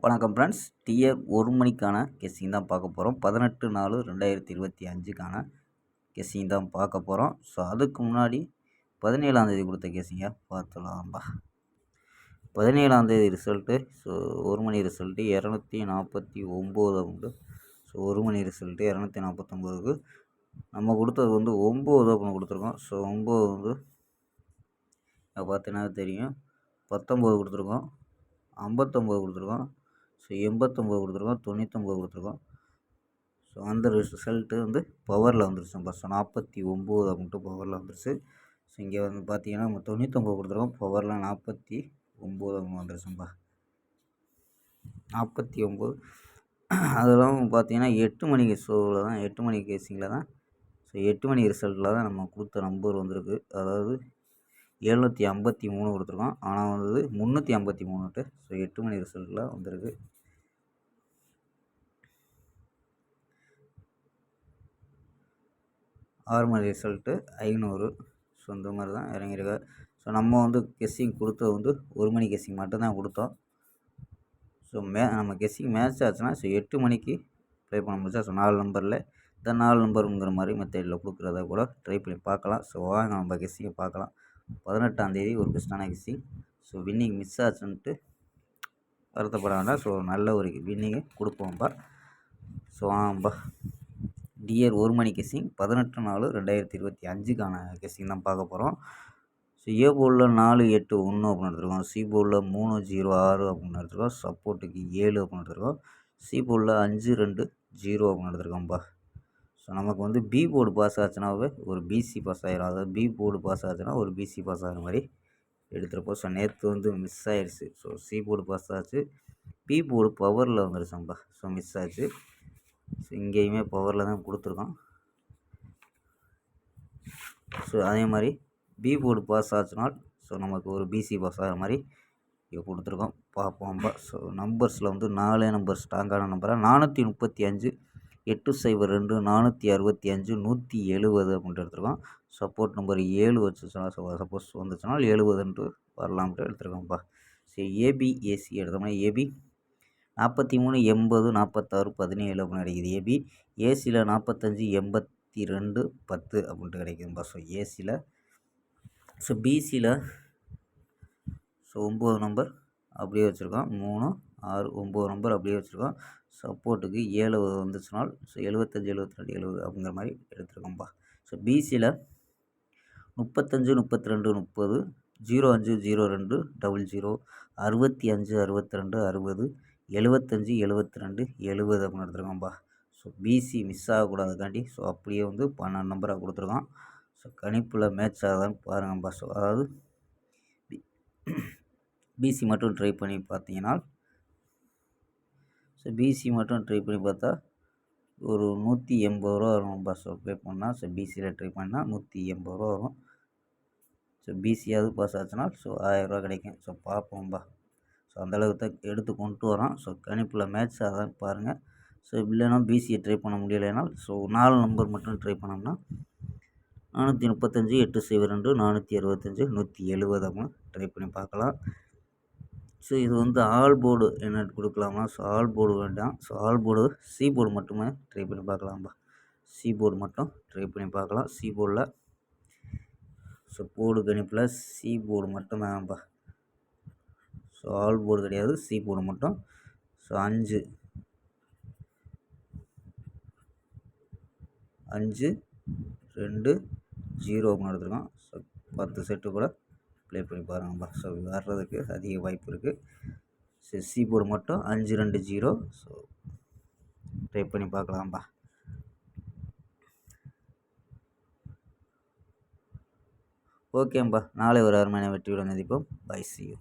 வணக்கம் friends. TR 1 மணிக்கான guessing தான் பார்க்க போகிறோம். 18/4/2025க்கான கெஸ்ஸிங் தான் பார்க்க போகிறோம். ஸோ அதுக்கு முன்னாடி 17ஆந்தேதி கொடுத்த கெஸ்ஸிங்கை பார்த்துலாம்பா. 17ஆந்தேதி ரிசல்ட்டு. ஸோ 1 மணி ரிசல்ட்டு 249 உண்டு. ஸோ 1 மணி ரிசல்ட்டு 249க்கு நம்ம கொடுத்தது வந்து 9 அப்படின்னு கொடுத்துருக்கோம். ஸோ 9 வந்து பார்த்தீங்கன்னா தெரியும், 19 கொடுத்துருக்கோம், 59 கொடுத்துருக்கோம், ஸோ 89 கொடுத்துருக்கோம், 99 கொடுத்துருக்கோம். ஸோ அந்த ரிசல்ட்டு வந்து பவரில் வந்துருச்சுப்பா. ஸோ 49 அப்படின்ட்டு பவரில் வந்துருச்சு. ஸோ இங்கே வந்து பார்த்தீங்கன்னா நம்ம 99 கொடுத்துருக்கோம், பவரில் 49 அப்படின்னு வந்துருச்சுப்பா. 49 அதெல்லாம் பார்த்தீங்கன்னா 8 மணிக்கு ஷோவில் தான், 8 மணி கேசிங்கில் தான். ஸோ 8 மணி ரிசல்ட்டில் தான் நம்ம கொடுத்த நம்பர் வந்திருக்கு. அதாவது 753 கொடுத்துருக்கோம், ஆனால் வந்தது 353. ஸோ 8 மணி ரிசல்ட்டில் வந்திருக்கு. ஆறு மணி ரிசல்ட்டு 500. ஸோ இந்த மாதிரி தான் இறங்கியிருக்கு. ஸோ நம்ம வந்து கெஸ்ஸிங் கொடுத்தது வந்து 1 மணி கெஸ்ஸிங் மட்டும்தான் கொடுத்தோம். ஸோ நம்ம கெஸ்ஸிங் மேட்ச் ஆச்சுன்னா ஸோ 8 மணிக்கு ப்ளே பண்ண முடிச்சா ஸோ 4 நம்பரில் இந்த 4 நம்பருங்கிற மாதிரி மெத்தடில் கொடுக்குறத கூட ட்ரை பண்ணி பார்க்கலாம். ஸோ வாங்க நம்ம கெஸ்ஸிங்கை பார்க்கலாம். 18ஆந்தேதி ஒரு பெஸ்ட்டான கெஸ்ஸிங். ஸோ வின்னிங் மிஸ் ஆச்சுன்ட்டு வருத்தப்பட வேண்டாம். ஸோ நல்ல ஒரு வின்னிங்கை கொடுப்போம்ப்பா. ஸோ வாங்கப்பா. டிஆர் 1 மணி கெஸ்ஸிங் 18/4/2025க்கான கெஸ்ஸிங் தான் பார்க்க போகிறோம். ஸோ ஏ போர்டில் 481 அப்படின்னு எடுத்துருக்கோம், சி போர்டில் 306 அப்படின்னு எடுத்துருக்கோம், சப்போர்ட்டுக்கு 7 அப்படின்னு எடுத்துருக்கோம், சி போர்டில் 520 அப்படின்னு எடுத்துருக்கோம்ப்பா. ஸோ நமக்கு வந்து பி போர்டு பாஸ் ஆச்சுனாவே ஒரு பிசி பாஸ் ஆகிடும். அதாவது பி போர்டு பாஸ் ஆச்சுன்னா ஒரு பிசி பாஸ் ஆகிற மாதிரி எடுத்துருப்போம். ஸோ நேற்று வந்து மிஸ் ஆகிடுச்சு. ஸோ சி போர்டு பாஸ் ஆச்சு, பி போர்டு பவரில் வந்துருச்சோம்ப்பா. ஸோ மிஸ் ஆச்சு. ஸோ இங்கேயுமே பவரில் தான் கொடுத்துருக்கோம். ஸோ அதே மாதிரி பி போர்டு பாஸ் ஆச்சுனால் ஸோ நமக்கு ஒரு பிசி பாஸ் ஆகிற மாதிரி இங்கே கொடுத்துருக்கோம். பார்ப்போம்ப்பா. ஸோ நம்பர்ஸில் வந்து 4 நம்பர் ஸ்ட்ராங்கான நம்பராக 435, 802, 465, 170 அப்படின்ட்டு எடுத்துருக்கோம். சப்போர்ட் நம்பர் 7 வச்சுச்சுன்னா சப்போஸ் வந்துச்சுனால் 70ன்ட்டு வரலாம்ட்டு எடுத்துருக்கோம்ப்பா. ஸோ ஏபி ஏசி எடுத்தோம்னா ஏபி 43, 80, 46, 17 அப்படின்னு கிடைக்கிது ஏபி. ஏசியில் 45, 82, 10 அப்படின்ட்டு கிடைக்குதுப்பா. ஸோ ஏசியில். ஸோ பிசியில் ஸோ 9 நம்பர் அப்படியே வச்சுருக்கோம், 3, 6, 9 நம்பர் அப்படியே வச்சுருக்கோம். சப்போர்ட்டுக்கு 7 வந்துச்சுனால் ஸோ 75, 72, 70 அப்படிங்கிற மாதிரி எடுத்துருக்கோம்ப்பா. ஸோ பிசியில் 35, 32, 30, 05, 02, 00, 65, 62, 60, 75, 72, 70 அப்படின்னு எடுத்துருக்கோம்ப்பா. ஸோ பிசி மிஸ் ஆகக்கூடாதுக்காண்டி ஸோ அப்படியே வந்து 12 நம்பராக கொடுத்துருக்கோம். ஸோ கணிப்பில் மேட்ச் ஆகுதான்னு பாருங்கப்பா. ஸோ அதாவது பிசி மட்டும் ட்ரை பண்ணி பார்த்தீங்கன்னா ஸோ பிசி மட்டும் ட்ரை பண்ணி பார்த்தா ஒரு 180 ரூபா வரும்பா. ஸோ ப்ளே பண்ணால் ஸோ பிசியில் ட்ரை பண்ணால் 180 ரூபா வரும். ஸோ பிசியாவது பாஸ் ஆச்சுன்னா ஸோ 1000 ரூபா கிடைக்கும். ஸோ பார்ப்போம்பா. ஸோ அந்தளவுக்கு தான் எடுத்து கொண்டு வரோம். ஸோ கணிப்பில் மேட்ச் ஆகுதான்னு பாருங்கள். ஸோ இல்லைனா பிசியை ட்ரை பண்ண முடியலைனால் ஸோ 4 நம்பர் மட்டும் ட்ரை பண்ணோம்னா 435, 802, 465, 170 அப்படின்னு ட்ரை பண்ணி பார்க்கலாம். ஸோ இது வந்து ஆல் போர்டு என்ன கொடுக்கலாமா? ஸோ ஆல் போர்டு வேண்டாம். So all board C board மட்டுமே ட்ரை பண்ணி பார்க்கலாம்பா. சி போர்டு மட்டும் ட்ரை பண்ணி பார்க்கலாம். சி போர்டில் ஸோ போர்டு கணிப்பில் சி போர்டு மட்டும் தான்ப்பா. ஸோ ஆல் போர்டு கிடையாது, சி போர்டு மட்டும். ஸோ 5, 2, 0 அப்படின்னு எடுத்துருக்கோம். ஸோ 10 செட்டு கூட ப்ளே பண்ணி பாருங்கப்பா. ஸோ வர்றதுக்கு அதிக வாய்ப்பு இருக்குது. ஸோ சி போர்டு மட்டும் 5, 2, 0. ஸோ ட்ரை பண்ணி பார்க்கலாம்ப்பா. ஓகேம்பா. நாளை ஒரு அருமையான வெற்றியுடன் சந்திப்போம். Bye, see you.